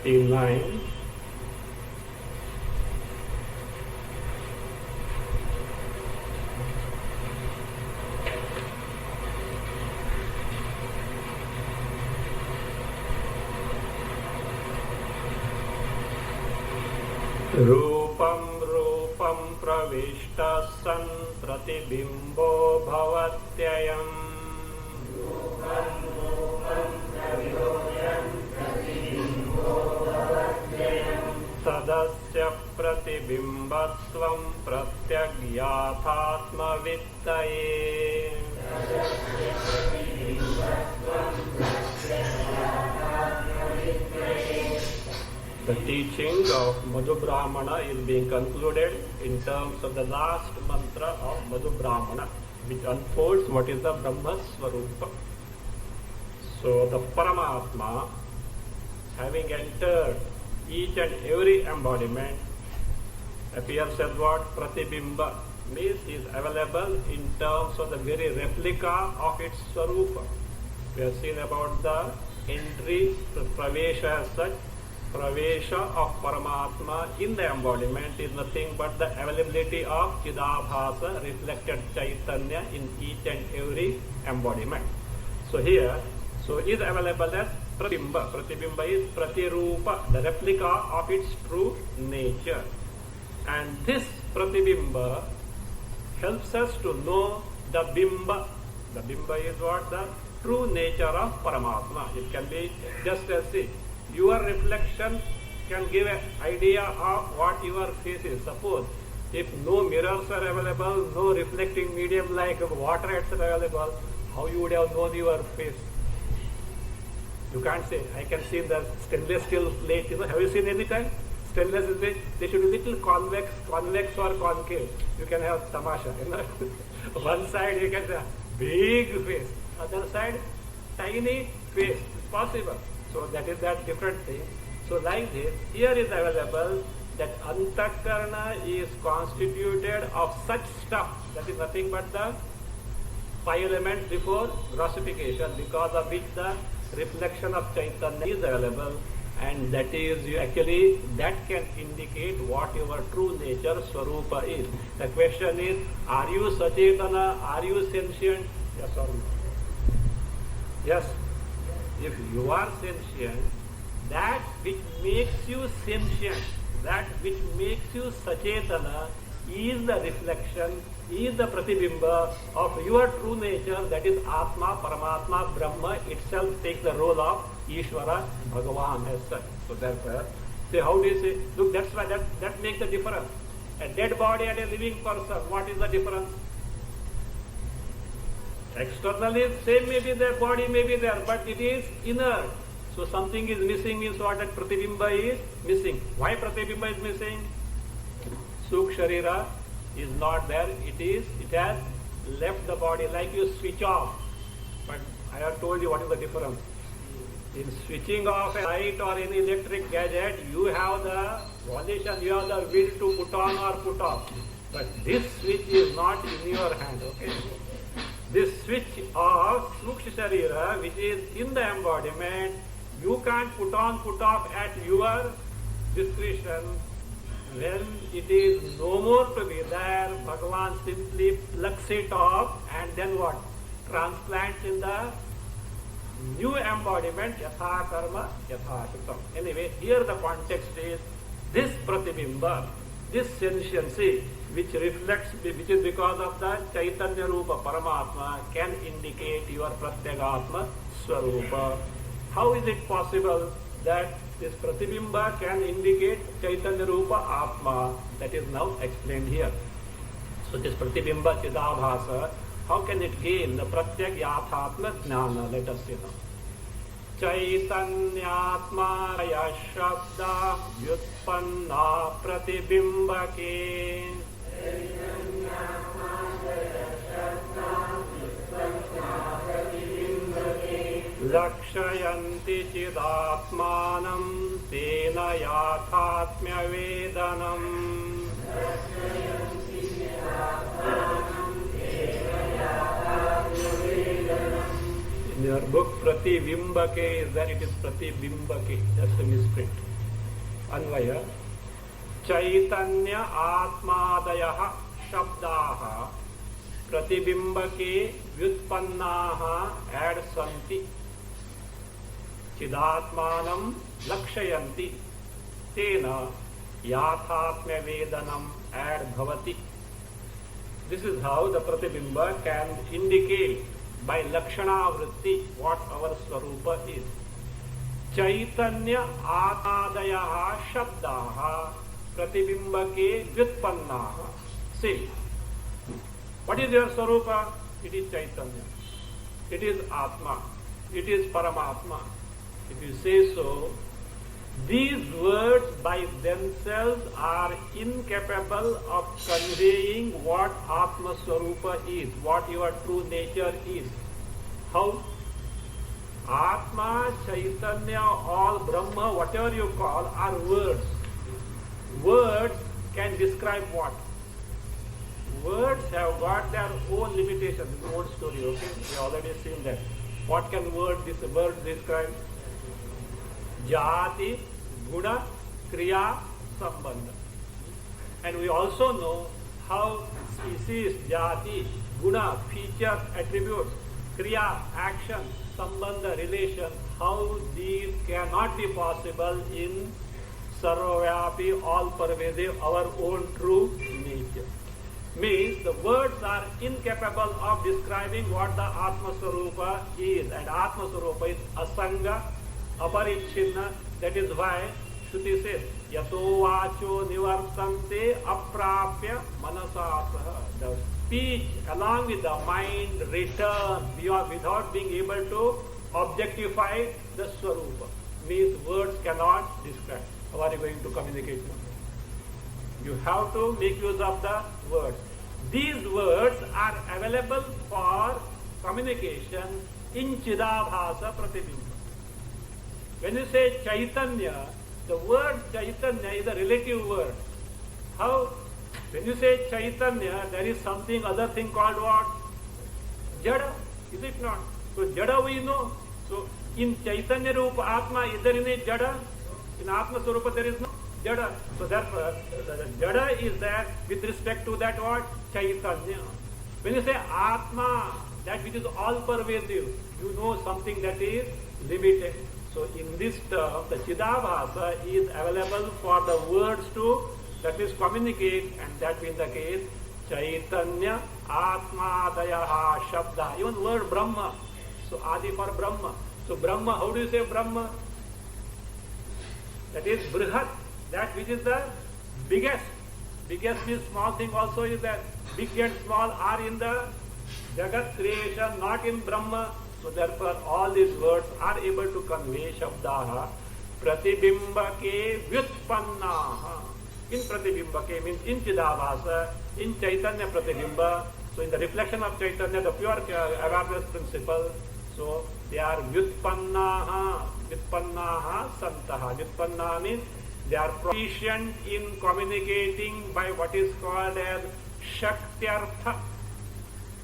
39. Rupam rupam pravishta san pratibimbo bhavatyayam. Rupam rupam pravishtam pratibimbo bhavatyayam. Tadasya pratibimbatvam pratyagyathātma vittaye. Tadasya pratibimbatvam pratyagyathātma vittaye. The teaching of Madhu Brahmana is being concluded in terms of the last mantra of Madhu Brahmana, which unfolds what is the Brahma Swarupa. So the Paramatma, having entered each and every embodiment, appears as what? Pratibimba, means is available in terms of the very replica of its Swarupa. We have seen about the entry, the Pravesha as such. Pravesha of Paramatma in the embodiment is nothing but the availability of Chidabhasa, reflected Chaitanya in each and every embodiment. So here, is available as Pratibimba. Pratibimba is Pratirupa, the replica of its true nature. And this Pratibimba helps us to know the Bimba. The Bimba is what? The true nature of Paramatma. It can be just as see. Your reflection can give an idea of what your face is. Suppose if no mirrors are available, no reflecting medium like water is available, how you would have known your face? You can't say. I can see the stainless steel plate. Have you seen any time? Stainless steel, they should be little convex or concave. You can have tamasha. One side you can have big face, other side tiny face. It's possible. So that is that different thing. So like this, here is available that Antakarna is constituted of such stuff that is nothing but the 5 elements before grossification, because of which the reflection of Chaitanya is available, and that is actually that can indicate what your true nature Swarupa is. The question is, are you Sachetana? Are you sentient? Yes or no? Yes. If you are sentient, that which makes you sentient, that which makes you Sachetana is the reflection, is the Pratibimba of your true nature, that is Atma, Paramatma, Brahma itself takes the role of Ishvara, Bhagavan as such. So therefore, say, how do you say? Look, that's why that makes the difference. A dead body and a living person, what is the difference? Externally, same may be there, body may be there, but it is inert. So something is missing means what? That Pratibimba is missing. Why Pratibimba is missing? Sukh Sharira is not there. It has left the body, like you switch off. But I have told you what is the difference. In switching off a light or any electric gadget, you have the volition, you have the will to put on or put off. But this switch is not in your hand, okay? This switch of Sukha Sharira, which is in the embodiment, you can't put on, put off at your discretion. When it is no more to be there, Bhagavan simply plucks it off and then what? Transplants in the new embodiment, yatha karma, yatha chitam. Anyway, here the context is this Pratibimba, this sentiency, which reflects, which is because of the Chaitanya Rupa Paramatma, can indicate your Pratyagatma Swarupa. How is it possible that this Pratibimba can indicate Chaitanya Rupa Atma? That is now explained here. So this Pratibimba Chidabhasa, how can it gain the Pratyagatma Jnana? Let us see now. Chaitanyatma Yashabda Vyutpanna Pratibimbake Lakshayanti Chidatmanam Tena Yathatmya Vedanam. In your book Pratibimbake is there, it is Pratibimbake, that's a misprint. Anvaya. Chaitanya Atmadayah Shabdaha Pratibimbake Vyutpannaha Ad Santi Chidatmanam Lakshayanti Tena Yathatmya Vedanam Ad Bhavati. This is how the Pratibimba can indicate by Lakshana Vritti what our Swarupa is. Chaitanya Atadayaha Shabdaha Pratibimbake Vyutpannaha. Say, what is your Swarupa? It is Chaitanya. It is Atma. It is Paramatma. If you say so, these words by themselves are incapable of conveying what Atma Swarupa is, what your true nature is. How? Atma, Chaitanya, all Brahma, whatever you call, are words. Words can describe what? Words have got their own limitations. It's an old story, okay? We already seen that. What can word describe? Jati, Guna, Kriya, Sambandha. And we also know how species, Jati, Guna, features, attributes, Kriya, action, Sambandha, relation, how these cannot be possible in Sarvavyapi, all-pervasive, our own true nature. Means the words are incapable of describing what the Atma Swarupa is. And Atma Swarupa is Asanga, Aparichinna. That is why Shruti says, Yato vacho nivartante aprapya manasasaha. The speech along with the mind return without being able to objectify the Swarupa. Means words cannot describe. How are you going to communicate now? You have to make use of the words. These words are available for communication in Chidabhasa Pratibimba. When you say Chaitanya, the word Chaitanya is a relative word. How? When you say Chaitanya, there is something, other thing called what? Jada, is it not? So Jada we know. So in Chaitanya Rupa Atma, is there any Jada? In Atma Swarupa there is no Jada. So therefore, the Jada is there with respect to that word Chaitanya. When you say Atma, that which is all pervasive, you know something that is limited. So in this term, the Chidabhasa is available for the words to, that is, communicate, and that being the case, Chaitanya, Atma, Dayaha, Shabda, even word Brahma. So Adi for Brahma. So Brahma, how do you say Brahma? That is Brihat, that which is the biggest. Biggest means small thing also is that. Big and small are in the Jagat creation, not in Brahma. So therefore all these words are able to convey Shabdaha Pratibimbake Vyutpannaha. In Pratibhimbake means in Chidabhasa, in Chaitanya Pratibimba. So in the reflection of Chaitanya, the pure awareness principle, so they are Vyutpannaha, Vyutpannaha Santaha. Vyutpannaha means they are proficient in communicating by what is called as Shaktyartha,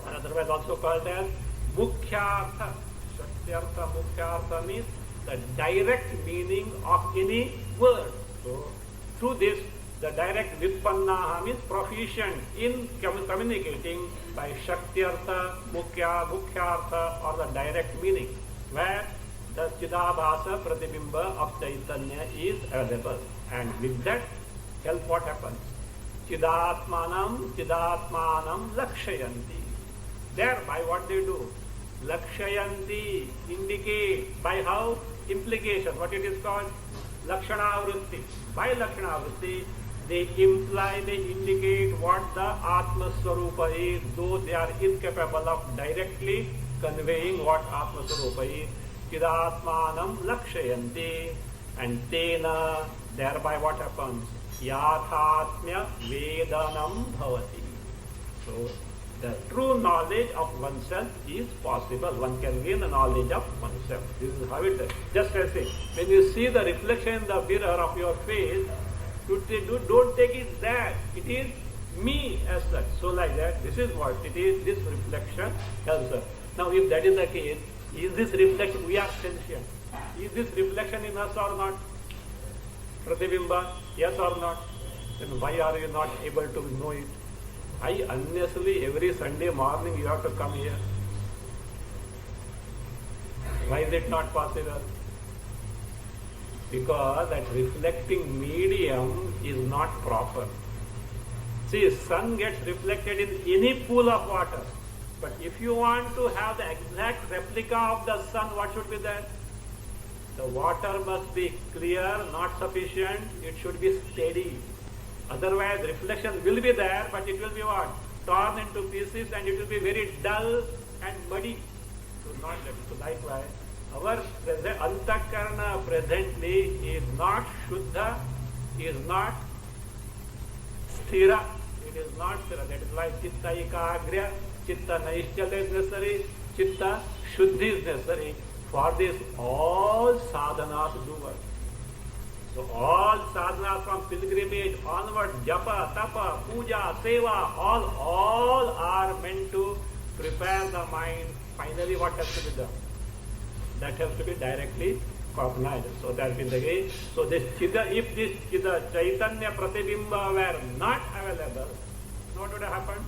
or otherwise also called as Mukhyartha. Shaktyartha, Mukhyartha means the direct meaning of any word. So through this, the direct Vyutpannaha means proficient in communicating by Shaktyartha, Mukhyartha, or the direct meaning, where the Chidabhasa Pratibimba of Chaitanya is available. And with that help, what happens? Chidatmanam Lakshayanti. Thereby what they do? Lakshayanti, indicate. By how? Implication. What it is called? Lakshana Vritti. By Lakshana Vritti, they imply, they indicate what the Atma Swarupa is, though they are incapable of directly conveying what Atma Swarupa is. Chidatmanam Lakshayanti. And tena, thereby what happens? Yathatmya Vedanam Bhavati. So the true knowledge of oneself is possible. One can gain the knowledge of oneself. This is how it is. Just as say, when you see the reflection in the mirror of your face, don't take it that it is me as such. So like that, this is what it is. This reflection helps us. Now if that is the case, is this reflection, we are sentient. Is this reflection in us or not? Pratibimba, yes or not? Then why are you not able to know it? I unnecessarily every Sunday morning you have to come here. Why is it not possible? Because that reflecting medium is not proper. See, sun gets reflected in any pool of water. But if you want to have the exact replica of the sun, what should be there? The water must be clear, not sufficient. It should be steady. Otherwise, reflection will be there, but it will be what? Torn into pieces, and it will be very dull and muddy. So likewise, our antakarna presently is not shuddha, is not sthira. It is not sthira. That is why chitta ekagrya, chitta naishchala is necessary, chitta shuddhi is necessary. For this, all sadhanas do work. So all sadhanas from pilgrimage onward, japa, tapa, puja, seva, all are meant to prepare the mind. Finally, what has to be done? That has to be directly cognized. So that is the way. So this chida, if this chida, Chaitanya Pratibimba were not available, what would have happened?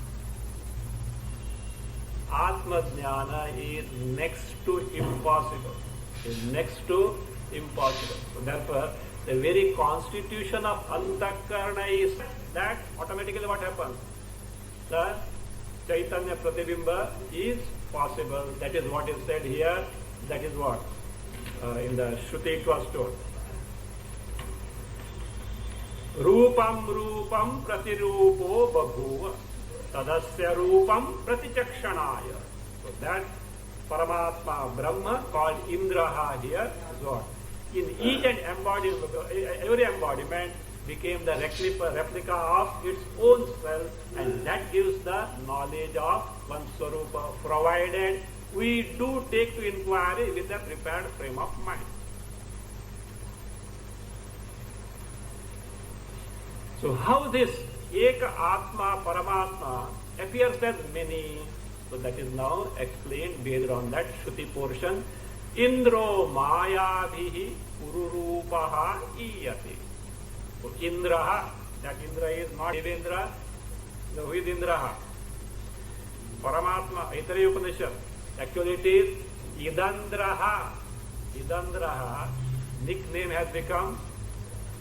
Atma Jnana is next to impossible. Is next to impossible. So therefore, the very constitution of Antakarna is that automatically what happens? The Chaitanya Pratibimba is possible. That is what is said here. That is what in the Shruti it was told. Rupam rupam pratirupo babhuva tadasya rupam pratichakshanaya. So that Paramatma Brahma called Indraha here is what? In each and every embodiment became the replica of its own self, and that gives the knowledge of one Swarupa, provided we do take to inquiry with a prepared frame of mind. So how this Eka Atma Paramatma appears as many, so that is now explained based on that Shruti portion. Indro Mayabhihi Pururupaha Iyati. So Indraha, that Indra is not Devendra. No, who is Indraha? Paramatma, Aitreya Upanishad. Actually it is Idandraha. Idandraha, nickname has become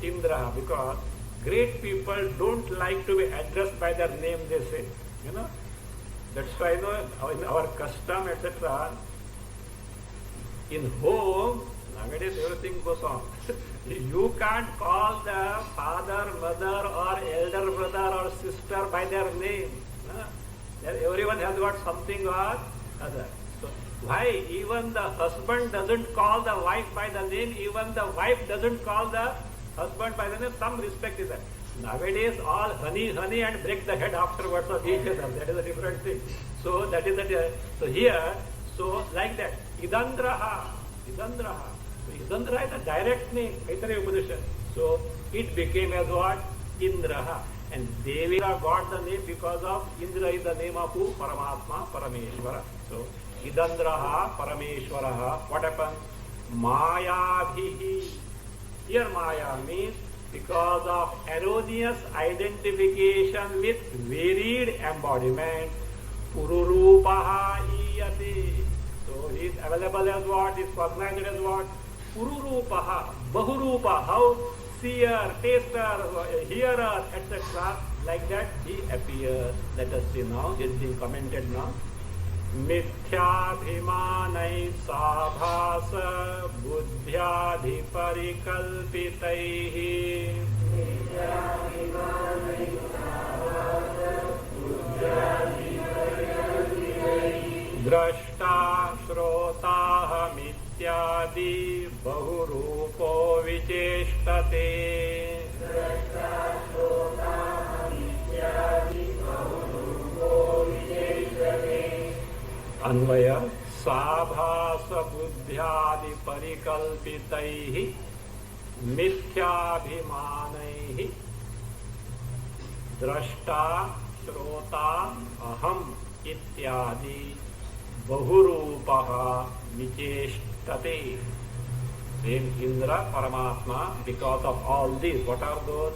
Indraha because great people don't like to be addressed by their name, they say. You know? That's why in our custom, etc., in home, nowadays everything goes on. You can't call the father, mother or elder brother or sister by their name. Everyone has got something or other. So why even the husband doesn't call the wife by the name, even the wife doesn't call the husband by the name, some respect is there. Nowadays all honey and break the head afterwards of each other. That is a different thing. So that is the so here, so like that. Idandraha. Idandraha. So Idandraha is a direct name, Aitreya Upanishad. So it became as what? Indraha. And Devira got the name because of Indra is the name of who? Paramatma, Parameshwara. So Idandraha, Parameshwaraha. What happens? Mayabhihi. Here Maya means because of erroneous identification with varied embodiment, Pururupaha Iyati. So he is available as what? Is cognized as what? Pururupaha, Bahurupa, how seer, taster, hearer, etc. Like that he appears. Let us see now. It is being commented now. Mithyabhimanai sabhasa buddhyadhi parikalpitaihi drashta shrotaham ityadi bahurupo vicheshtate. Anvaya sabhasa buddhyadi parikalpitaihi mithyabhimanaihi drashta shrota aham ityadi bahurupaha vicheshtate. Then Indra, Paramatma, because of all these, what are those?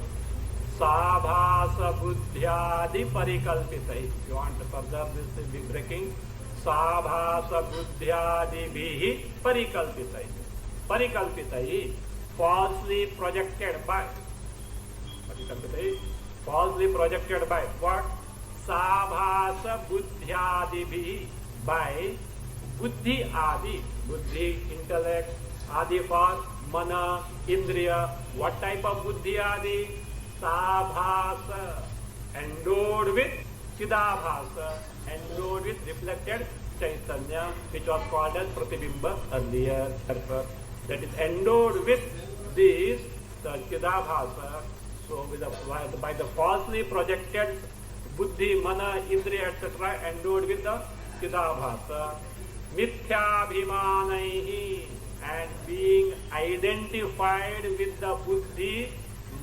Sabhasa buddhyadi parikalpitai. If you want to further this will be breaking. Sabhasa buddhyadi bihi parikalpitai. Parikalpitai, falsely projected by. Parikalpitai, falsely projected by what? Sabhasa buddhyadi bihi, by buddhi adi. Buddhi, intellect, adi for mana, indriya. What type of buddhi adi? Sabhasa, endowed with chidabhasa, endowed with reflected chaitanya, which was called as pratibimba earlier. That is endowed with this, the chidabhasa. So by the falsly projected buddhi, mana, indriya, etc., endowed with the chidabhasa. Mithyabhimanaihi, and being identified with the buddhi,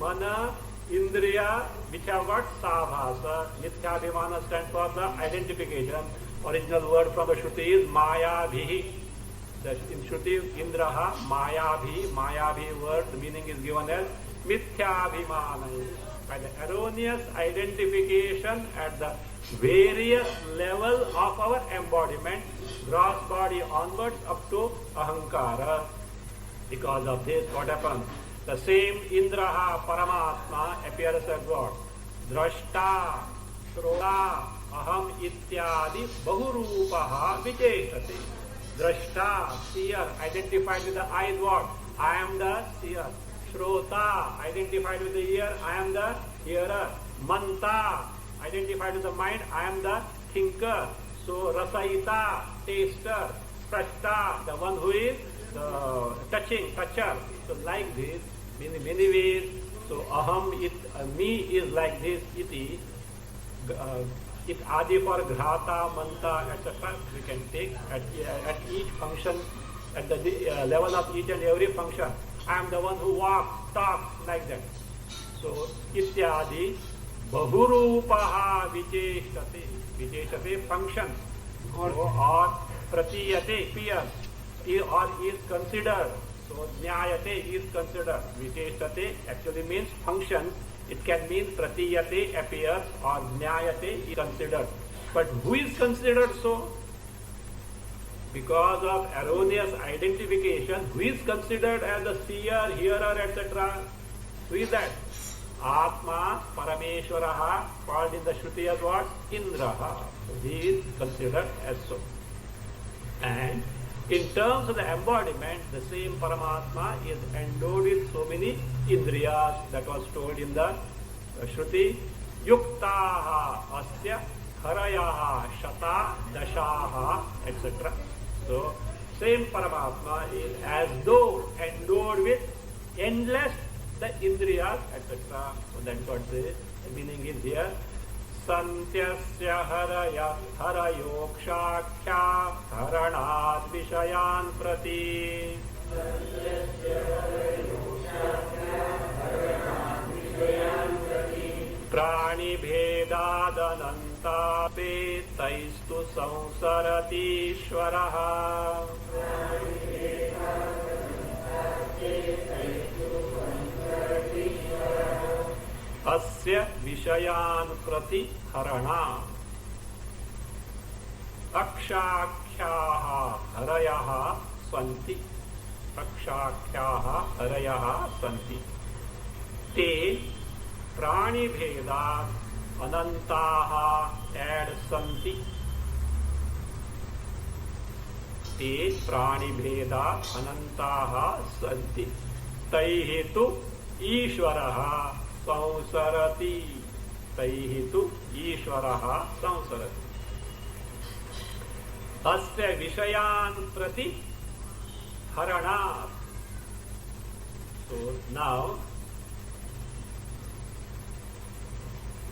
mana, indriya, which have got sabhasa. Mithyabhimana stands for the identification. Original word from the Shruti is mayabhi. In Shruti, Indraha, mayabhi. Mayabhi word, the meaning is given as mithyabhimanaihi. By the erroneous identification at the various level of our embodiment, gross body onwards up to ahankara. Because of this, what happens? The same Indraha, Paramatma, appears as what? Drashta, Shrota, Aham ityadi bahurupaha vicheshate. Drashta, seer, identified with the eyes, what? I am the seer. Shrota, identified with the ear, I am the hearer. Manta, identified with the mind, I am the thinker. So Rasaita, taster. Sprashta, the one who is the toucher. So like this, many ways. So aham, me is like this, iti. It adi for grhata, manta, etc. We can take at each function, at the level of each and every function. I am the one who walks, talks, like that. So ityadi bahurupaha vicheshate. Vicheshate, function. Or pratiyate, appears, or is considered. So jnayate is considered. Vicheshate actually means function. It can mean pratiyate, appears, or jnayate is considered. But who is considered so? Because of erroneous identification, who is considered as the seer, hearer, etc.? Who is that? Atma, Parameshwaraha, called in the Shruti as what? Indraha. So he is considered as so. And in terms of the embodiment, the same Paramatma is endowed with so many indriyas. That was told in the Shruti. Yuktaha asya harayaha shata dashaha, etc. So, same Paramatma is as though endowed with endless the indriyas, etc. So that's what the meaning is here. Santyasya harayokshakhya haranat vishayan prati. Prani bhedadananta pe taistu samsarati ishvaraha. Asya vishayan prati harana. Akshakyaha harayaha santi. Akshakyaha harayaha santi. Te prani bheda anantaha ad santi. Te prani bheda anantaha santi. Taihi tu ishvaraha samsarati. Taihi tu ishvaraha samsarati. Asya vishayan prati haranat. So now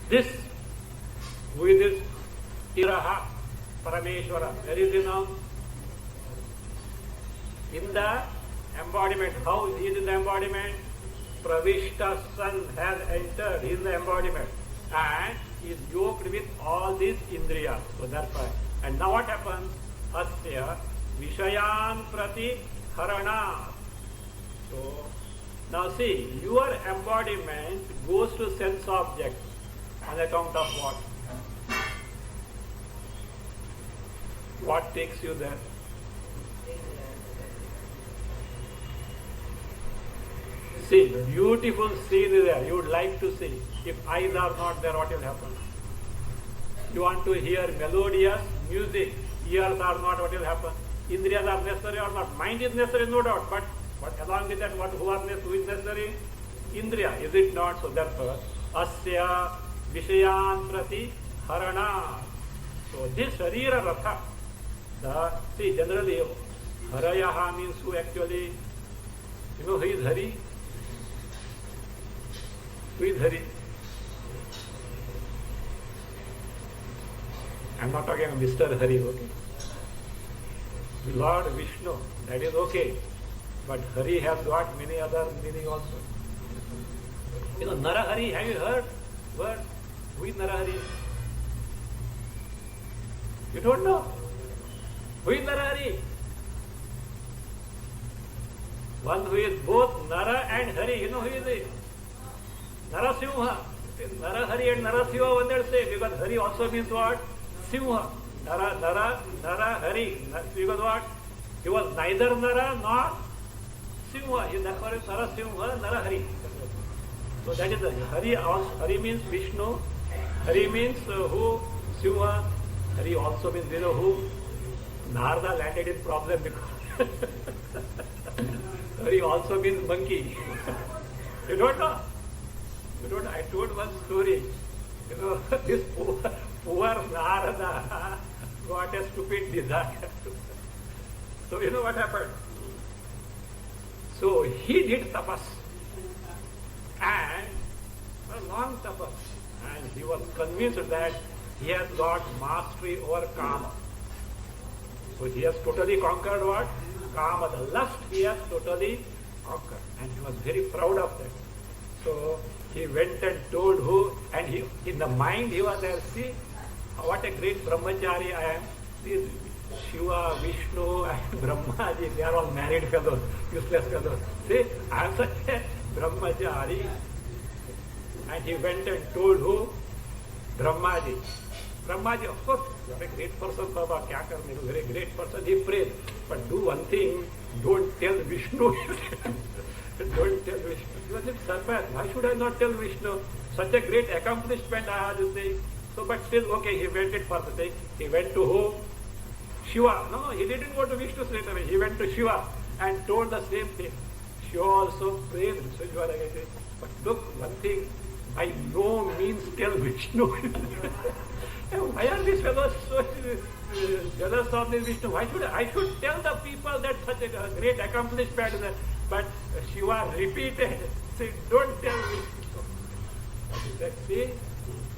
this, who is this Iraha, Parameshwara, where is he now? In the embodiment. How he is in the embodiment? Pravishta son has entered, he is the embodiment, and he is yoked with all these indriyas. So that's why. And now what happens? Asya vishayan prati haranat. So now see, your embodiment goes to sense object on account of what? What takes you there? See, beautiful scene is there. You would like to see. If eyes are not there, what will happen? You want to hear melodious music. Ears are not, what will happen? Indriyas are necessary or not? Mind is necessary, no doubt. But along with that, who is necessary? Indriya, is it not? So therefore, asya vishayan prati harana. So this sharira ratha. See, generally, harayaha means who actually? You know who is Hari? Who is Hari? I am not talking of Mr. Hari, okay? Lord Vishnu, that is okay. But Hari has got many other meaning also. You know, Narahari, have you heard word? Who is Narahari? You don't know? Who is Narahari? One who is both Nara and Hari. You know who is it? Narasimha. Narahari and Narasimha one that say, because Hari also means what? Simha. Nara Hari. Because what? He was neither Nara nor Simha. He therefore is Narasimha, Narahari. So that is the Hari. Hari means Vishnu. Hari means who? Simha. Hari also means you know who? Narada landed in problem because Hari also means monkey. You don't know? You don't know? I told one story. You know, this poor Narada got a stupid desire. So you know what happened? So he did tapas. And a long tapas. And he was convinced that he has got mastery over Kama. So he has totally conquered what? Kama, the lust he has totally conquered. And he was very proud of that. So he went and told who, and he, in the mind he was there, see, what a great brahmachari I am. See, Shiva, Vishnu and Brahmaji, they are all married fellows, useless fellows. See, I am such a brahmachari. And he went and told who? Brahmaji. Brahmaji, of course, you are a great person, Baba, kya karne, you are a very great person. He prayed. But do one thing, don't tell Vishnu. Don't tell Vishnu. He was surprised. Why should I not tell Vishnu? Such a great accomplishment I had to say. So, but still, okay, he went it further. He went to who? Shiva. No, he didn't go to Vishnu straight away. He went to Shiva and told the same thing. Shiva also prayed. So you are like, but look, one thing, by no means tell Vishnu. Why are these fellows so jealous of this Vishnu? Why should I should tell the people that such a great accomplishment is there. But Shiva repeated, say, don't tell Vishnu. He said, see,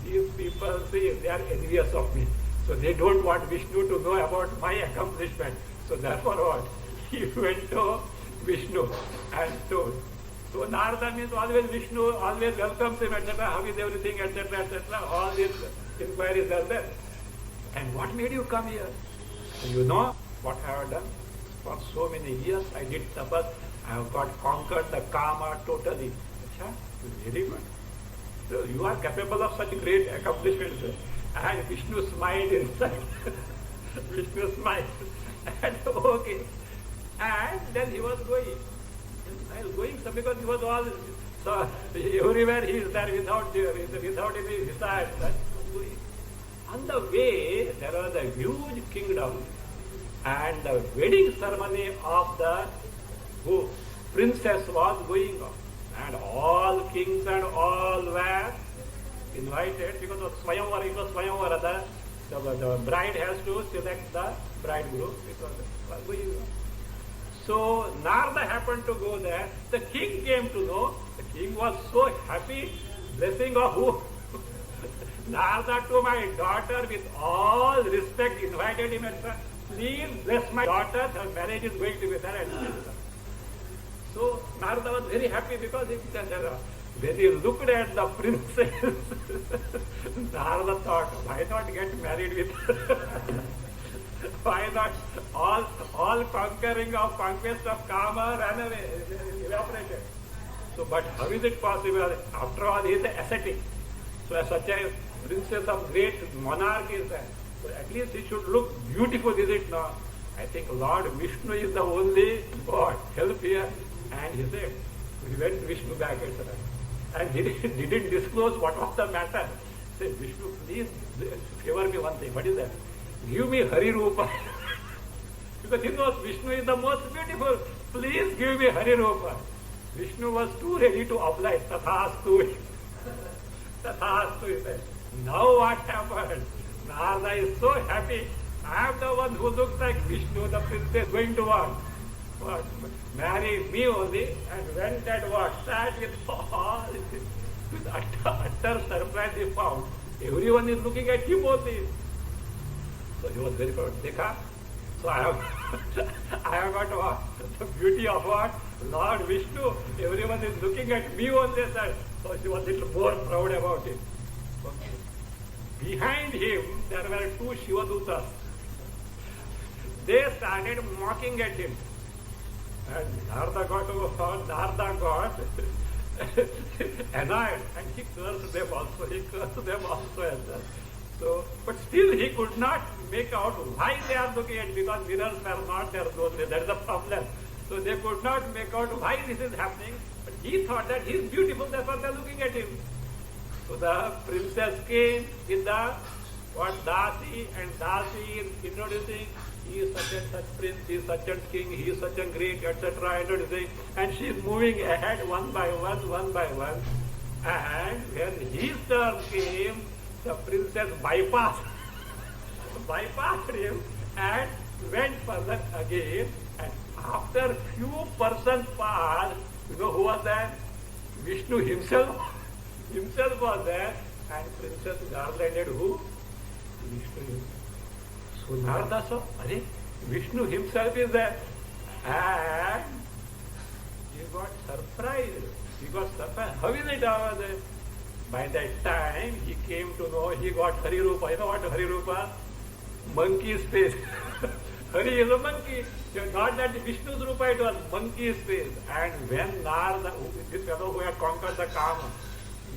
these people, see, they are envious of me. So they don't want Vishnu to know about my accomplishment. So therefore what? He went to Vishnu and told. So Narada means always Vishnu, always welcomes him, etc. How is everything, etc., etc. All these inquiries are there. And what made you come here? You know what I have done? For so many years I did tapas. I have got conquered the Kama totally. Achha, very good. So you are capable of such great accomplishments. And Vishnu smiled inside. Vishnu smiled. And okay. And then he was going. So because he was all, so everywhere he is there without any desire. On the way, there was a huge kingdom, and the wedding ceremony of the princess was going on. And all kings and all were invited because of Swayamvara. It was Swayamvara. The bride has to select the bridegroom because it was going on. So Narada happened to go there. The king came to know. The king was so happy. Blessing of who? Narada, to my daughter, with all respect, invited him and said, please bless my daughter. Her marriage is going to be there. So Narada was very happy because when he looked at the princess, Narada thought, why not get married with her? Why not? All conquering of conquest of Kama ran away, evaporated. So, but how is it possible? After all, he is the ascetic. So, such a princess of great monarch is there. So, at least he should look beautiful, is it not? I think Lord Vishnu is the only God. Help here. And he said, we went Vishnu back, etc. And he didn't disclose what was the matter. He said, Vishnu, please favor me one thing. What is that? Give me Hari Rupa. Because he knows Vishnu is the most beautiful. Please give me Hari Rupa. Vishnu was too ready to oblige. Tathastu. Tathastu, he said. Now what happened? Narada is so happy. I am the one who looks like Vishnu, the princess, going to what? Marry me only, and went and what? Sat with all. With utter surprise he found. Everyone is looking at him only. So he was very proud. Dekha? So I have got what? The beauty of what? Lord Vishnu. Everyone is looking at me only, sir. So she was a little more proud about it. Okay. Behind him, there were two Shivadutas. They started mocking at him. And Narada got annoyed, and he cursed them also as well. So, but still he could not make out why they are looking at, because mirrors were not there, that is the problem. So they could not make out why this is happening, but he thought that he is beautiful, therefore they are looking at him. So the princess came in the Dasi, and Dasi is introducing, he is such and such prince, he is such and king, he is such a great, etc. introducing, and she is moving ahead one by one. And when his turn came, the princess bypassed him and went further again. And after few persons passed, you know who was there? Vishnu himself was there, and Princess garlanded who? Vishnu himself. So Narada saw, Vishnu himself is there. And he got surprised. How is it over there? By that time, he came to know, he got Hari Rupa. You know what Hari Rupa? Monkey's face. Hari is a monkey. Not that Vishnu's Rupa, it was monkey's face. And when Narada, this fellow who had conquered the Kama,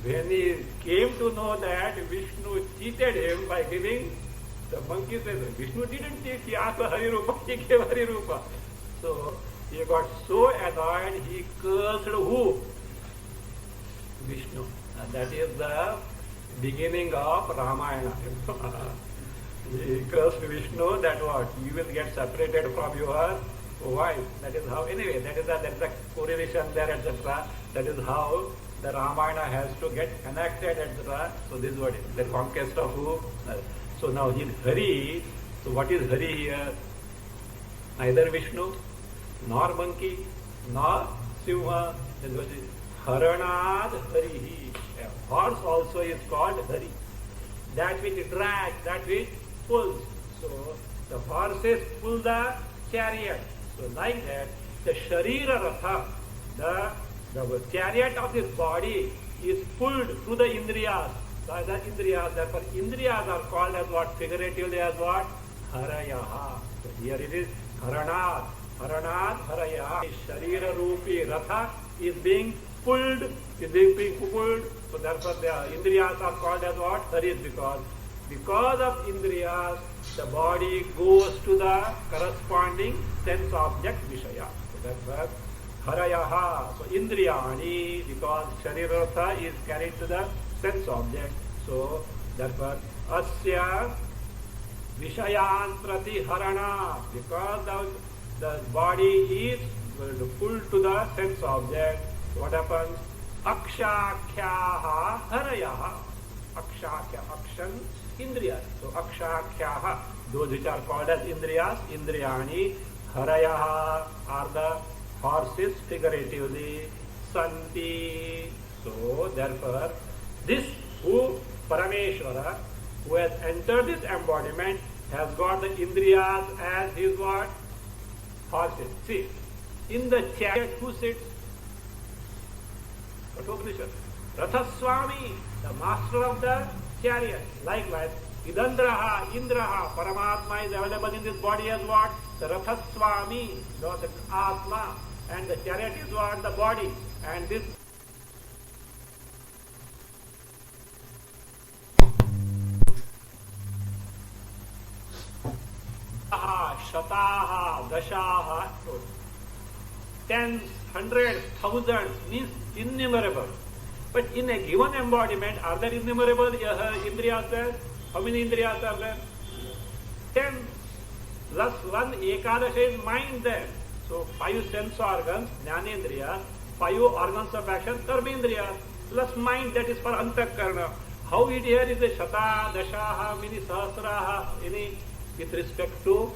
when he came to know that Vishnu cheated him by giving the monkey's face, Vishnu didn't cheat, he asked for Hari Rupa, he gave Hari Rupa. So, he got so annoyed, he cursed who? Vishnu. And that is the beginning of Ramayana. He cursed Vishnu that what? You will get separated from your wife. That is how, anyway, that is the correlation there, etc. That is how the Ramayana has to get enacted, etc. So this is what is the conquest of who? So now in Hari, so what is Hari here? Neither Vishnu, nor monkey, nor Simha. Then what is Haranad Harihi. A horse also is called Hari. That which drags, that which pulls. So the horses pull the chariot. So like that, the Sharira Ratha, the chariot of this body is pulled through the Indriyas. By the Indriyas, therefore Indriyas are called as what? Figuratively as what? Harayaha. So here it is Haranad. Haranad Harayaha. Sharira Rupi Ratha is being pulled. So therefore the Indriyas are called as what? Haris, because of Indriyas, the body goes to the corresponding sense object Vishaya. So therefore Harayaha. So Indriyani, because Sharirartha is carried to the sense object. So therefore Asya Vishayan Prati Harana, because the body is pulled to the sense object. So what happens? Akshakyaha Harayaha. Akshakya, Akshan, Indriyas. So Akshakyaha, those which are called as Indriyas, Indriyani, Harayaha are the horses figuratively, Santi. So therefore, this who Parameshwara, who has entered this embodiment, has got the Indriyas as his what? Horses. See, in the chariot who sits? Ratha Swami, the master of the chariot. Likewise, Idandraha, Indraha, Paramatma is available in this body as what? The Ratha Swami, the Atma, and the chariot is what? The body. And this Shataha, Dashaha, tens, hundreds, thousands, means innumerable. But in a given embodiment, are there innumerable indriyas there? How many indriyas are there? 10 plus 1 ekadasha is mind there. So 5 sense organs, jnanendriyas, 5 organs of action, karmendriyas, plus mind, that is for antakarna. How it here is a shata, dashaha, many sahasraha, any with respect to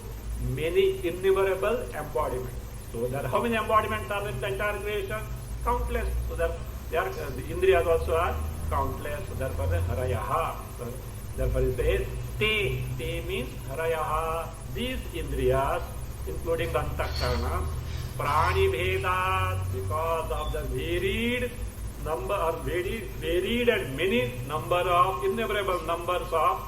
many innumerable embodiments. So there are how many embodiments are in the entire creation? Countless. So there are the indriyas also are countless. So therefore the harayaha. So therefore it says te. Te means harayaha. These indriyas, including the antakarna, prani bhedat, because of the varied number or varied and many number of innumerable numbers of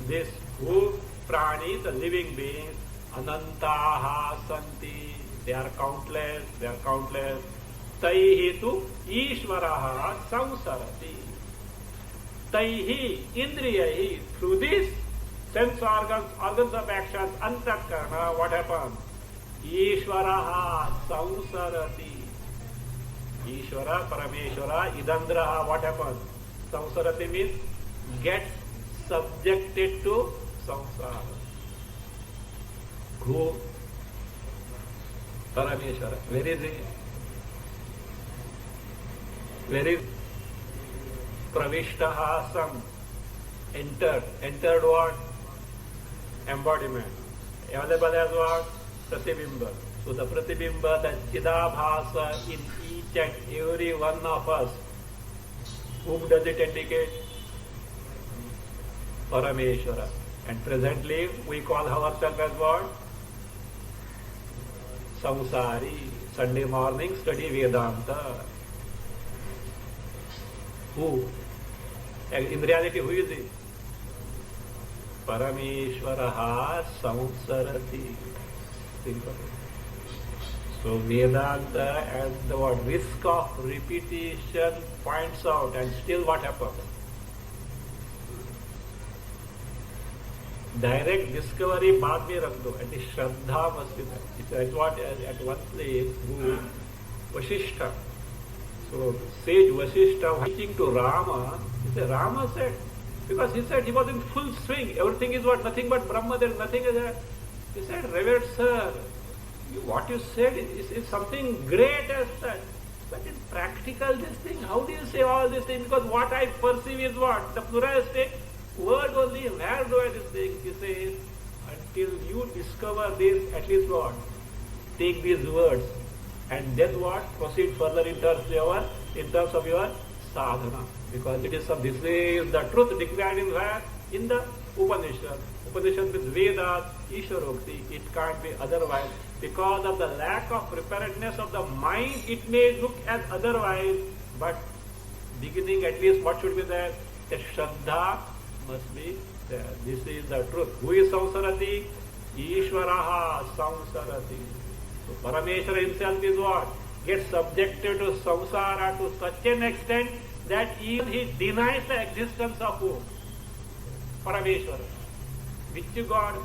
this who prani, the living beings, anantaha santi, they are countless, taihi tu ishvaraha samsarati. Taihi, indriyahi, through these sense organs of action, antakarna, what happens? Ishvaraha samsarati. Ishvara, Parameshwara, Idandraha, what happens? Samsarati means gets subjected to samsara. Who? Parameshwara. Where is he? Where is Pravishtaha Sam? Entered what? Embodiment. Available as what? Pratibimba. So the Pratibimba, the Chidabhasa in each and every one of us, whom does it indicate? Parameshwara. And presently we call ourselves as what? Samsari. Sunday morning study Vedanta. Who? In reality, who is he? Parameshwaraha samsarati. Simple. So Vedanta and the word risk of repetition points out, and still what happens? Direct discovery baad mein rakh do, and the Shraddha must be there. It's what at one place, Guru Vasishtha. So sage Vasishtha teaching to Rama, he said, Rama said, because he said he was in full swing, everything is what? Nothing but Brahma, there is nothing is there. He said, Revered Sir, what you said is something great as such. But in practical this thing, how do you say all these things? Because what I perceive is what? The pluralistic word only. Where do I this thing? He says, until you discover this, at least what? Take these words and then what? Proceed further in terms of your sadhana. Because this is the truth declared in where? In the Upanishad. Upanishad with Vedas, Ishwarokti. It can't be otherwise. Because of the lack of preparedness of the mind, it may look as otherwise, but beginning at least what should be there? The Shraddha must be there. This is the truth. Who is Samsarati? Ishvaraha Samsarati. So Parameshwara himself is what? Gets subjected to samsara to such an extent that even he denies the existence of who? Parameshwara. Which God?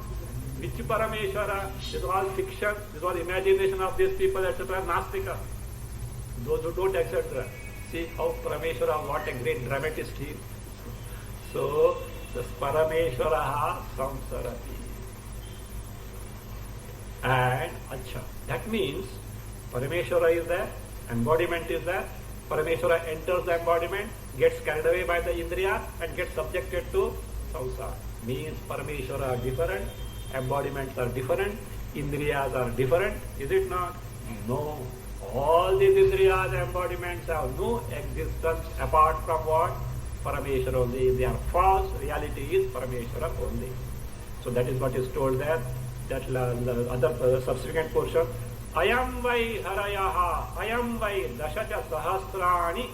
Which Parameshwara? This was fiction, this was imagination of these people, etc. Nastika. Those who don't, etc. See how Parameshwara, what a great dramatist he is. So, this Parameshwaraha Samsarati. And, acha, that means Parameshwara is there, embodiment is there, Parameshwara enters the embodiment, gets carried away by the Indriya and gets subjected to samsara. Means Parameshwara are different, embodiments are different, Indriyas are different, is it not? No. All these Indriyas embodiments have no existence apart from what? Parameshwara only. They are false. Reality is Parameshwara only. So that is what is told there. That other subsequent portion. Ayam vai harayaha, ayam vai dashacha sahasrani,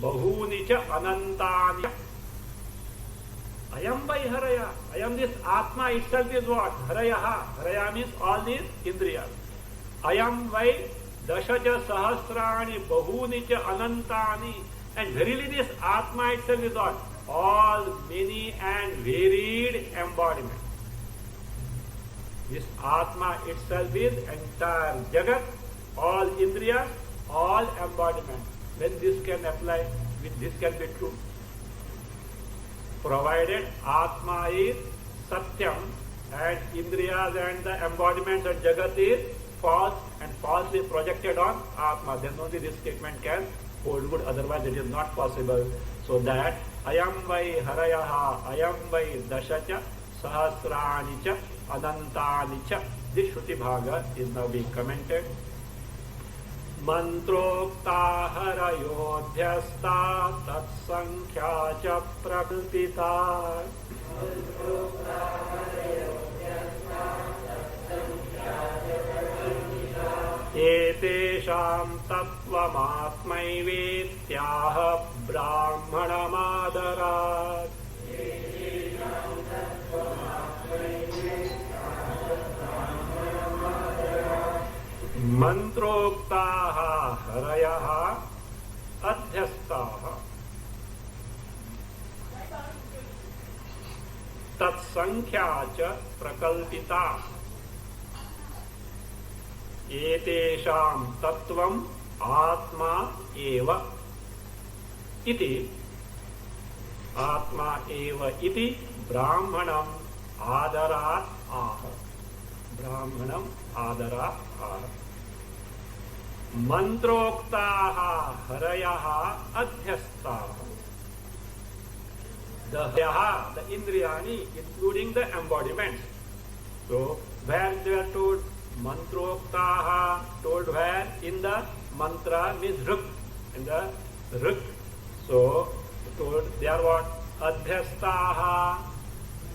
bahuni cha anantani. Ayam by Haraya. Ayam, this Atma itself is what? Harayaha. Haraya means all these Indriyas. Ayam by Dashaja Sahasrani Bahuni cha Anantani. And verily this Atma itself is what? All many and varied embodiments. This Atma itself is entire Jagat, all Indriyas, all embodiments. Then this can apply, this can be true. Provided Atma is Satyam and Indriyas and the embodiments of Jagat is false and falsely projected on Atma, then only this statement can hold good, otherwise it is not possible. So that Ayam vai Harayaha, Ayam vai Dashacha, Sahasrani cha, Anantani cha. This Shruti Bhaga is now being commented. Mantrokta harayodhyasta tat sankhya cha prakalpita. Etesham tattvamatmaivetyaha brahmanamadarat. Mantroktaha harayaha adhyastaha tatsankhya cha prakalpita. Etesham tattvam atma eva iti atma eva iti brahmanam adarat aha. Brahmanam adarat aha. Mantroktaha harayaha adhyastaha. The harayaha, the indriyani, including the embodiments. So, where they are told Mantroktaha, told where? In the mantra means Ruk. In the Ruk. So, told they are what? Adhyastaha,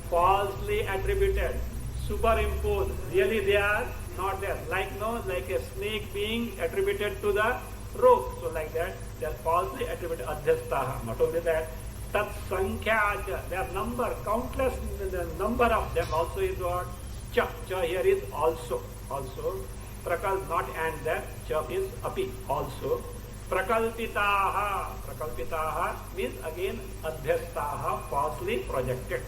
falsely attributed, superimposed. Really they are not there. Like a snake being attributed to the rope. So like that, they are falsely attributed. Adhyastaha. Not only that, Tat Sankhya, their number, countless, the number of them also is what? Cha. Cha here is also. Also, prakal not and there, cha is api, also. Prakalpitaha, prakalpitaha means again adhyastaha, falsely projected.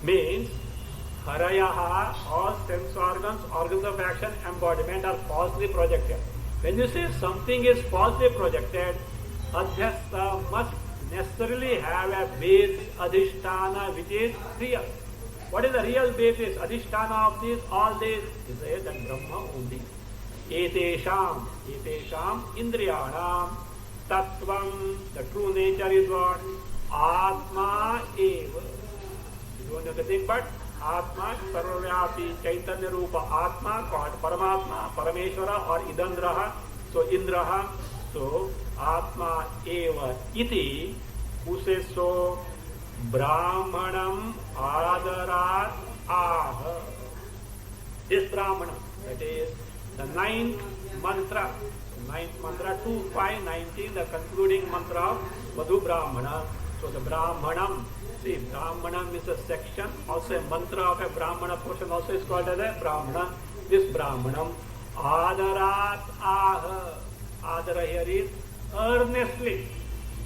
Means harayaha, all sense organs, organs of action, embodiment are falsely projected. When you say something is falsely projected, adhyastha must necessarily have a base adhisthana which is real. What is the real basis, adhisthana of this, all this? Is that Brahma only. Etesham indriyanam tattvam, the true nature is what? Atma eva. You don't have to think, but Atma, Sarvavyapi, Chaitanya Rupa, Atma, called Paramatma, Parameshwara or Idandraha, so Indraha, so Atma eva iti, who says so? Brahmanam adarat aha. This Brahmanam, that is the ninth mantra 2, 5, 19, the concluding mantra of Madhu Brahmana. So the Brahmanam, see, Brahmanam is a section, also a mantra of a Brahmana portion also is called as a Brahmana. This Brahmanam adarat aha. Adara here is earnestly,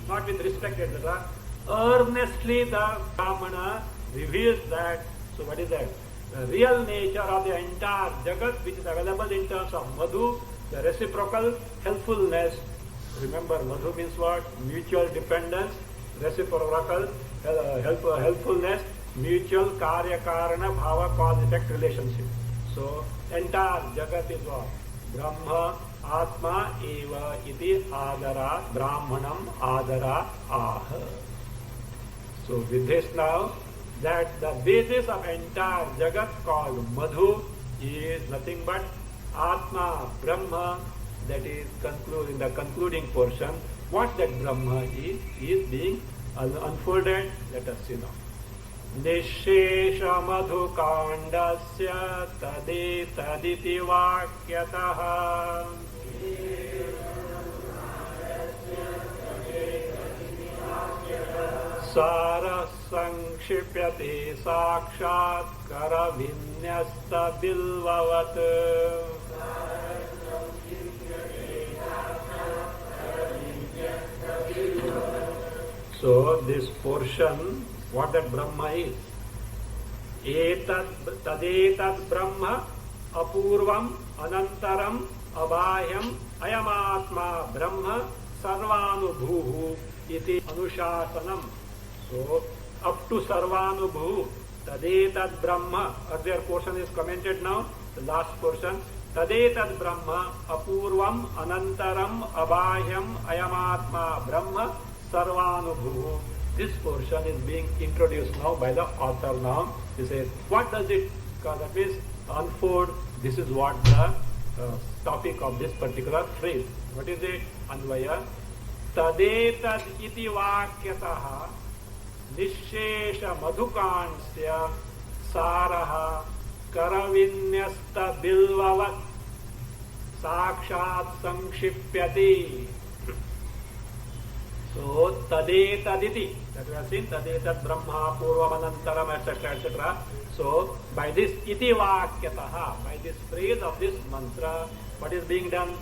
not with respect, etc. Earnestly the Brahmana reveals that. So what is that? The real nature of the entire Jagat, which is available in terms of Madhu, the reciprocal helpfulness. Remember, Madhu means what? Mutual dependence, reciprocal helpfulness, mutual karya karana bhava cause effect relationship. So entire Jagat is what? Brahma Atma eva iti adara Brahmanam adara aha. So with this now, that the basis of entire Jagat called Madhu is nothing but Atma, Brahma, that is concluded in the concluding portion. What that Brahma is being unfolded. Let us see now. Nishesha Madhu Kandasya taditi vakyataha Sara Sankshipyate Sakshat Karavinyasta Bilvavat. So this portion, what that Brahma is, tadetat Brahma apurvam anantaram abhahyam ayamatma Brahma sarvanubhuhu iti anushasanam. So up to sarvanubhu, tadetat Brahma, earlier portion is commented now, the last portion. Tadetat Brahma apurvam anantaram abhahyam ayamatma Brahma sarvanubhu. This portion is being introduced now by the author now. He says, what does it, that means unfold, this is what the topic of this particular phrase. What is it? Anvaya. Tadetad iti vakyataha nishesha madhukansya saraha karavinyasta bilvavat sakshat sankshipyati. So, tadetaditi, that we have seen, tadetat brahma purvamanantaram, etc., etc. So, by this iti vakyataha, by this phrase of this mantra, what is being done?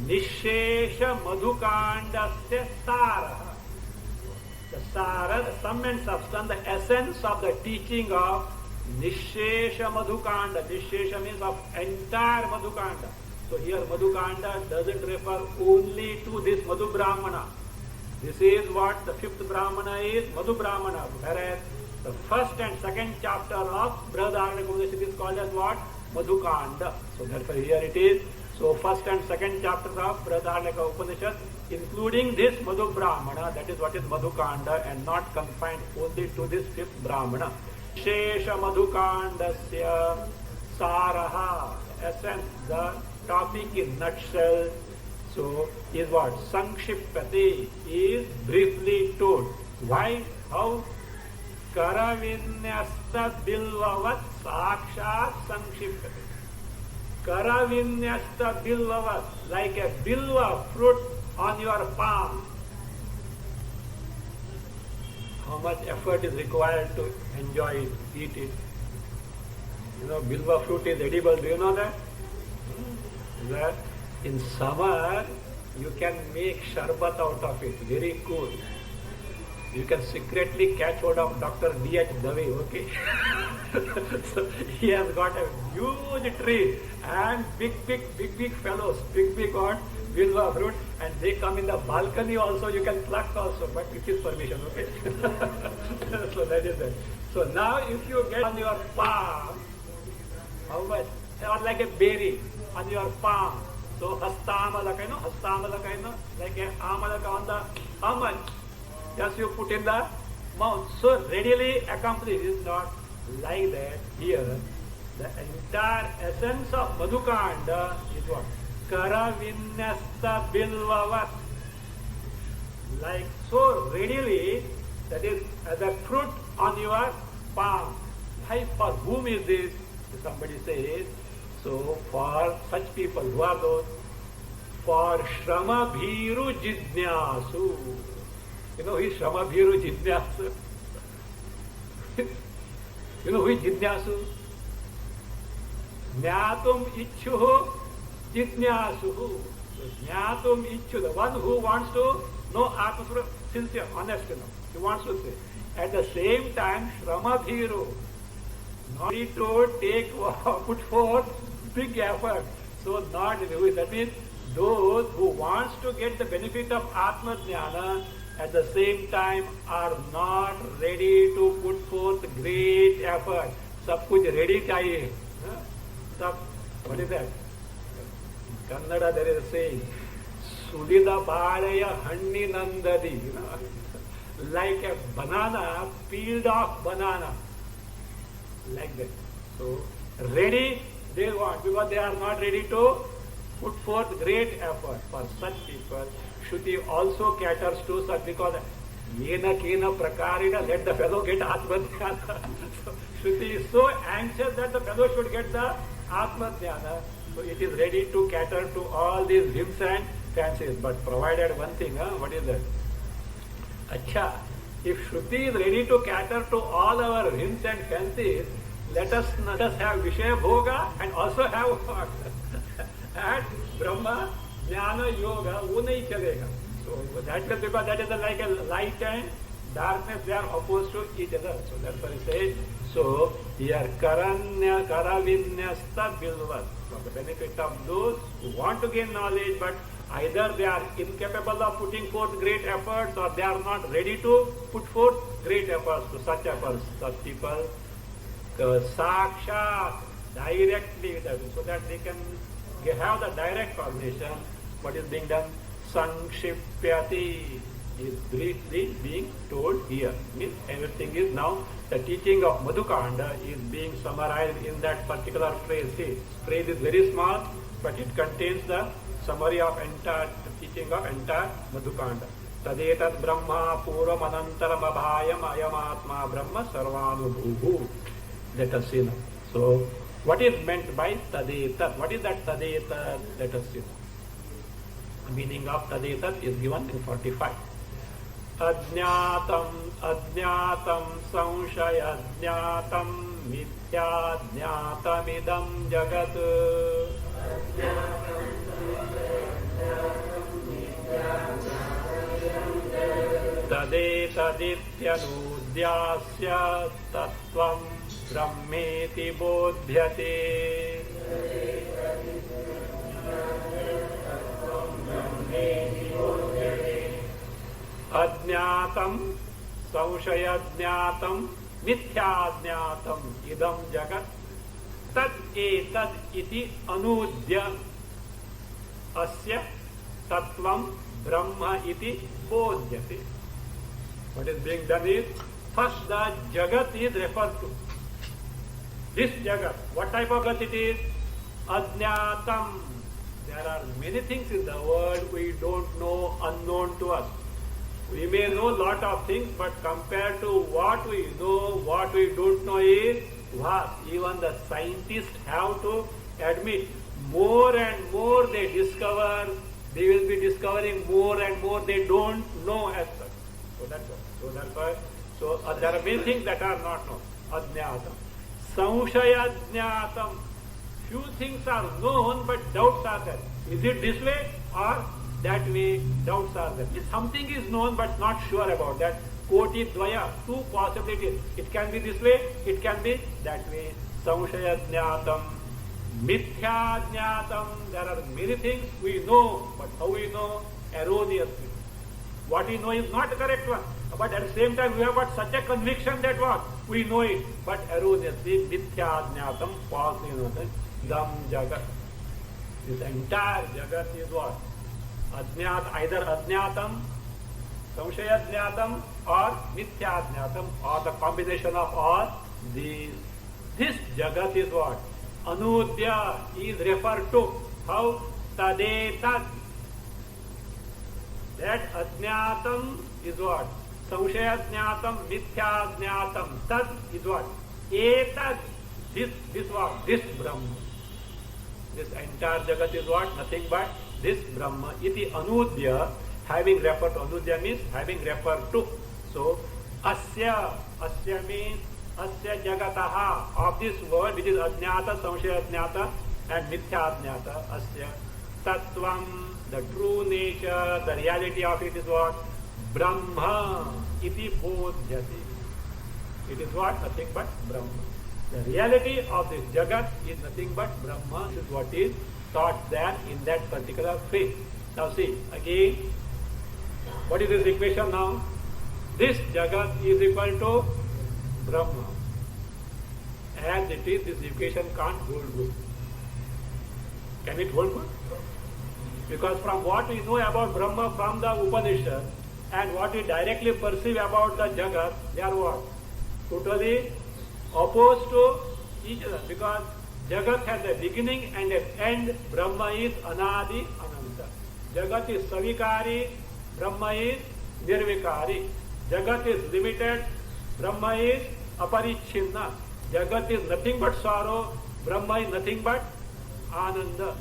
Nishesha madhukandasya saraha. The sara, the sum and substance, the essence of the teaching of Nishesha madhukanda. Nishesha means of entire madhukanda. So, here madhukanda doesn't refer only to this madhu brahmana. This is what the fifth Brahmana is, Madhu Brahmana, whereas the first and second chapter of Brihadaranyaka Upanishad is called as what? Madhukanda. So therefore here it is. So first and second chapters of Brihadaranyaka Upanishad, including this Madhu Brahmana, that is what is Madhukanda, and not confined only to this fifth Brahmana. Shesha Madhukandasya Saraha, essence, the topic in nutshell. So, is what? Sankshipati is briefly told. Why? How? Karavinyasta bilvavat sakshat sankshipati. Karavinyasta bilvavat, like a bilva fruit on your palm. How much effort is required to enjoy it, eat it? You know, bilva fruit is edible. Do you know that? That in summer, you can make sharbat out of it, very cool. You can secretly catch hold of Dr. D.H. Dave, okay? So he has got a huge tree and big fellows, big on bilva fruit, and they come in the balcony also, you can pluck also, but with his permission, okay? So that is it. So now if you get on your palm, how much? Or like a berry on your palm. So hastamalaka, like a amalaka on the how much? Just you put in the mouth. So readily accomplished. Is not like that here. The entire essence of Madhukanda is what? Karavinyasta bilvavat. Like so readily, that is as a fruit on your palm. Why, for whom is this? Somebody says. So, for such people, who are those? For Shrama Bhiru Jidnyasu. You know who is Shrama Bhiru Jidnyasu? You know who is Jidnyasu? Jnatum Ichchuhu Jidnyasu. Jnatum Ichchu, the one who wants to know Atmasvara, sincere, honest, he wants to say. At the same time, Shrama Bhiru, not to take, put forth big effort. So not that means those who wants to get the benefit of Atma Jnana at the same time are not ready to put forth great effort. Sab kuch ready chahiye. Sab, what is that? In Kannada there is a saying, Sulida Bharaya Hanni Nandadi. Like a banana, peeled off banana. Like that. So, ready they want, because they are not ready to put forth great effort. For such people, Shruti also caters to such, because yena kena prakarina, let the fellow get Atma-dhyana. So, Shruti is so anxious that the fellow should get the Atma-dhyana. So, it is ready to cater to all these whims and fancies. But provided one thing, what is that? Acha, If Shruti is ready to cater to all our whims and fancies, let us have Vishaya Bhoga and also have what? And Brahma, Jnana, Yoga, wo nahi chalega. So that is because that is like a light and darkness, they are opposed to each other. So that's why it says, so here Karanya Karavinyasta Bilvat. For the benefit of those who want to gain knowledge, but either they are incapable of putting forth great efforts or they are not ready to put forth great efforts to such efforts. Such people sakshat directly, so that they can have the direct cognition. What is being done? Sankshipyati is briefly being told here. Means everything is now, the teaching of Madhukanda is being summarized in that particular phrase. See, phrase is very small, but it contains the summary of entire teaching of entire Madhukanda. Tadetat Brahma Puram Anantaram Abhayam Ayamatma Brahma Sarvanubhuhu. Let us see now. So, what is meant by Tadetat? What is that Tadetat? Let us see. The meaning of Tadetat is given in 45. Ajnatam Ajnatam Samshaya Ajnatam Mithya Jnatamidam Jagat. Tadetadityanodyasya tattvam brahmeti bodhyate. Ajnatam samshayajnatam mithyaajnatam idam jagat tad etad iti anudya asya tattvam brahma iti bodhyate. What is being done is, first the jagat is referred to. This jagat, what type of jagat it is? Ajnatam. There are many things in the world we don't know, unknown to us. We may know lot of things, but compared to what we know, what we don't know is vast. Even the scientists have to admit, more and more they discover, they will be discovering more and more they don't know as such. So that's why. So there are many things that are not known. Ajnatam. Samshayajnatam. Few things are known, but doubts are there. Is it this way or that way? Doubts are there. If something is known but not sure about that, koti dvaya, two possibilities. It can be this way, it can be that way. Samshayajnatam. Mithya-jnatam. There are many things we know, but how we know? Erroneously. What we know is not the correct one. But at the same time, we have got such a conviction that what? We know it, but erroneously. Mithya-jnatam. Falsely known. Dam jagat. This entire jagat is what? Ajnat, either ajnatam, samshayajnatam, or mithya-jnatam, or the combination of all these. This jagat is what? Anudya is referred to. How? Tadetat. That ajnatam is what? Samshayajnatam, mithya-jnatam. Tad is what? Etad. This what? This Brahma. This entire jagat is what? Nothing but this Brahma. Iti anudya, having referred to. Anudya means having referred to. So, asya. Asya means asya jagataha. Of this world, which is ajnata, samshayajnata, and mithya-ajnata. Asya tattvam. The true nature, the reality of it is what? Brahma iti bodhyate. It is what? Nothing but Brahma. The reality of this jagat is nothing but Brahma. This is what is taught there in that particular phrase. Now see, again, what is this equation now? This jagat is equal to Brahma. As it is, this equation can't hold good. Can it hold good? Because from what we know about Brahma from the Upanishad and what we directly perceive about the Jagat, they are what? Totally opposed to each other. Because Jagat has a beginning and an end. Brahma is Anadi Ananta. Jagat is Savikari. Brahma is Nirvikari. Jagat is limited. Brahma is Aparichinna. Jagat is nothing but sorrow. Brahma is nothing but Ananda.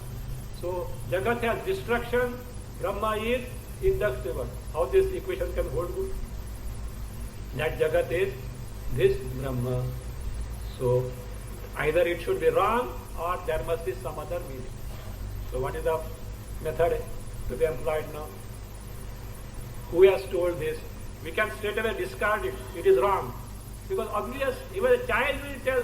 So, Jagat has destruction, Brahma is indestructible. How this equation can hold good? that Jagat is this Brahma. So either it should be wrong or there must be some other meaning. So what is the method to be employed now? Who has told this? We can straight away discard it. It is wrong. Because obvious, even a child will tell,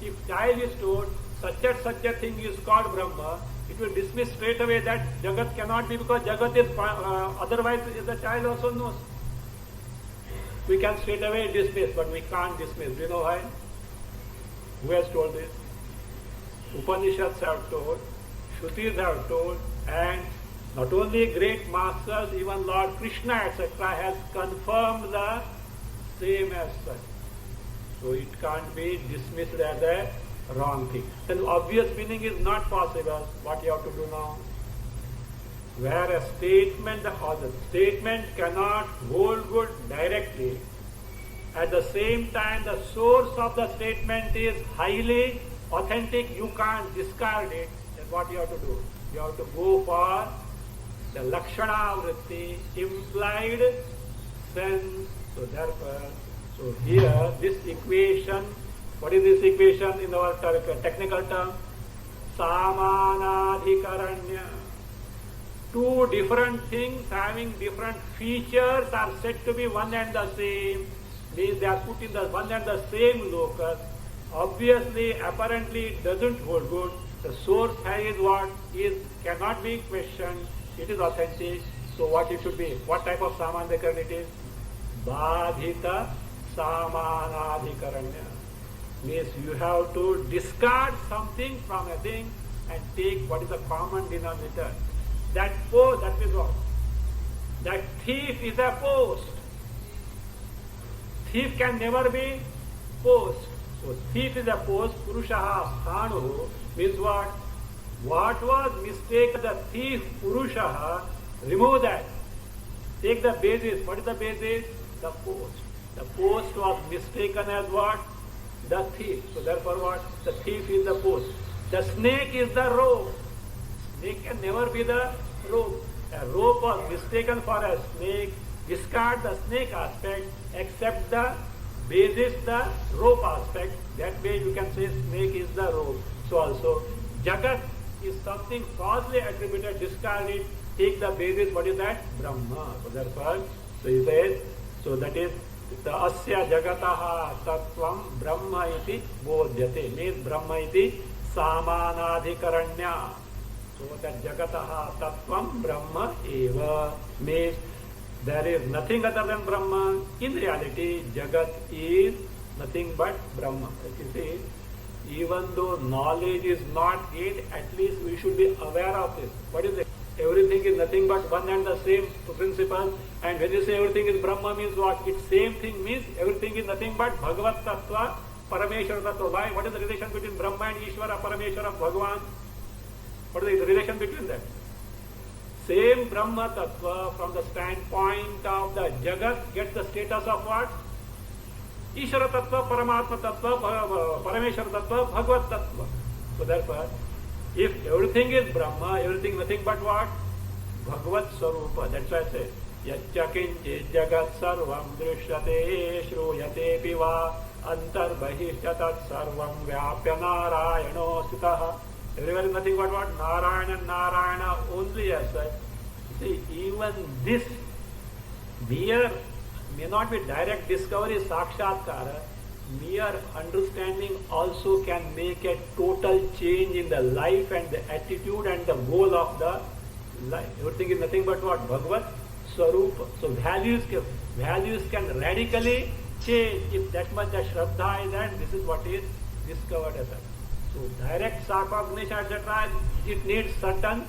if child is told such a thing is called Brahma, it will dismiss straight away that Jagat cannot be, because Jagat is, otherwise the child also knows. We can straight away dismiss, but we can't dismiss. Do you know why? Who has told this? Upanishads have told, Shrutis have told, and not only great masters, even Lord Krishna, etc., has confirmed the same as such. So it can't be dismissed as a wrong thing. Then obvious meaning is not possible. What you have to do now? Where a statement, or the statement cannot hold good directly, at the same time the source of the statement is highly authentic, you can't discard it, then what you have to do? You have to go for the Lakshana Vritti, implied sense. So therefore, so here this equation, what is this equation in our technical term? Samanadhikaranya. Two different things having different features are said to be one and the same. Means they are put in the one and the same locus. Obviously, apparently it doesn't hold good. The source is what is cannot be questioned. It is authentic. So what it should be? What type of samanadhikaranya it is? Badhita samanadhikaranya. Means you have to discard something from a thing and take what is the common denominator. That post, that is what? That thief is a post. Thief can never be post. So thief is a post. Purushaha sthanu means what? What was mistaken? The thief Purushaha, remove that. Take the basis. What is the basis? The post. The post was mistaken as what? The thief. So therefore what? The thief is the post. The snake is the rope. Snake can never be the rope. A rope was mistaken for a snake. Discard the snake aspect, accept the basis, the rope aspect. That way you can say snake is the rope. So also, Jagat is something falsely attributed, discard it, take the basis, what is that? Brahma. So therefore, so he says, so that is the asya jagataha tattvam brahma iti bodhyate. Means brahma iti samanadhikaranya. So that jagataha tattvam brahma eva means there is nothing other than Brahma. In reality, Jagat is nothing but Brahma. You see, even though knowledge is not it, at least we should be aware of this. What is it? Everything is nothing but one and the same principle. And when you say everything is Brahma means what? Its same thing means everything is nothing but Bhagavat Tattva, Parameshwara Tattva. Why? What is the relation between Brahma and Ishvara, Parameshwara, Bhagavan? What is the relation between them? Same Brahma Tattva from the standpoint of the Jagat gets the status of what? Ishvara Tattva, Paramatma Tattva, Parameshwara Tattva, Bhagavat Tattva. So therefore, if everything is Brahma, everything nothing but what? Bhagavat Sarupa. That's why I say, Yachakinchit Jagat Sarvam Drishyate Shruyate Piva Antarbahishyatat Sarvam Vyapya Narayano Sitaha. Everywhere is nothing but what? Narayana, Narayana only as such. See, even this mere may not be direct discovery, sakshatkara, mere understanding also can make a total change in the life and the attitude and the goal of the life. Everything is nothing but what? Bhagavat Swarupa. So values can radically change if that much the Shraddha is, and this is what is discovered as such. So direct cognition, etc., it needs certain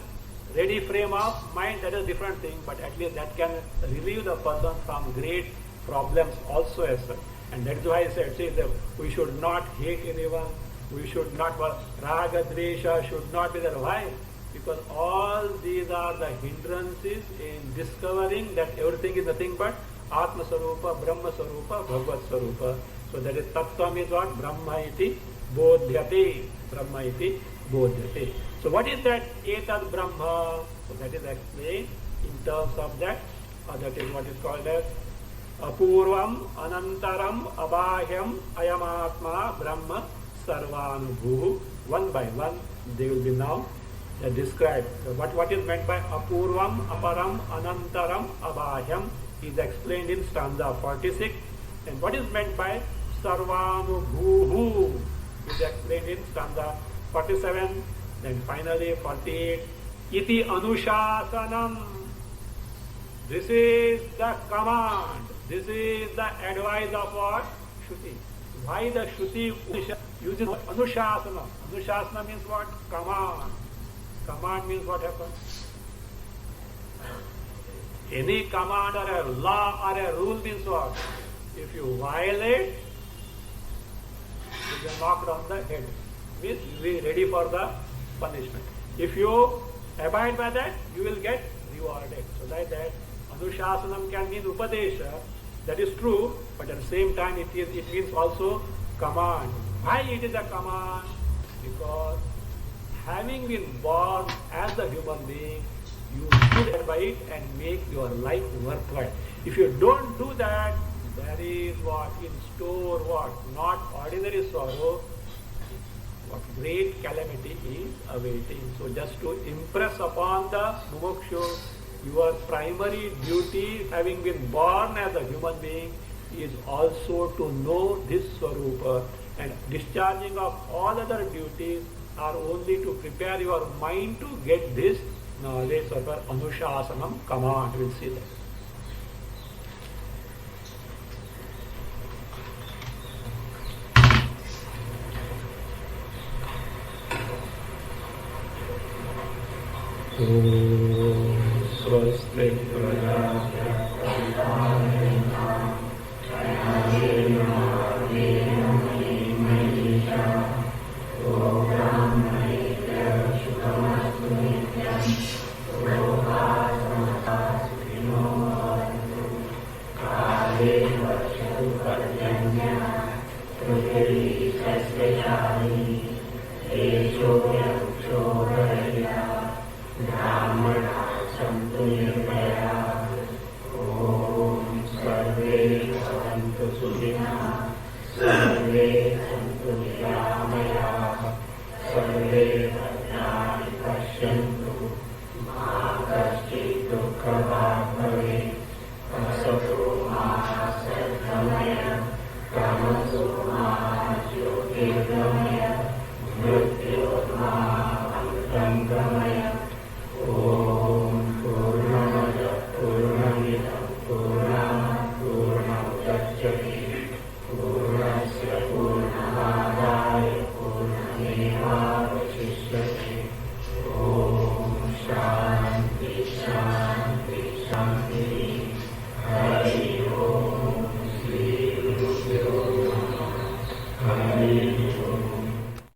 ready frame of mind, that is a different thing, but at least that can relieve the person from great problems also as such. And that is why I said, see, that we should not hate anyone, we should not, raga, dvesha should not be there. Why? Because all these are the hindrances in discovering that everything is nothing but Atma Sarupa, Brahma Sarupa, Bhagavat Sarupa. So that is Tattvam is what? Brahma iti bodhyate. Brahma iti bodhyate. So what is that etad Brahma? So that is explained in terms of that, that is what is called as Apurvam anantaram abahyam ayamatma brahma sarvanubhuhu. One by one they will be now described. What is meant by apurvam, aparam, anantaram, abahyam is explained in stanza 46. And what is meant by sarvanubhuhu is explained in stanza 47. Then finally 48. Iti anushasanam. This is the command. This is the advice of what? Shruti. Why the Shruti uses anushasana? Anushasana means what? Command. Command means what happens? Any command or a law or a rule means what? If you violate, you get knocked on the head. Means you will be ready for the punishment. If you abide by that, you will get rewarded. So like that, Anushasanam can mean Upadesha. That is true, but at the same time it means also command. Why it is a command? Because having been born as a human being, you should abide and make your life worthwhile. If you don't do that, there is what in store, what not ordinary sorrow, what great calamity is awaiting. So just to impress upon the Mumukshu, your primary duty, having been born as a human being, is also to know this Swarupa, and discharging of all other duties are only to prepare your mind to get this knowledge of Anushasanam command. We'll see that. Swasti Brahma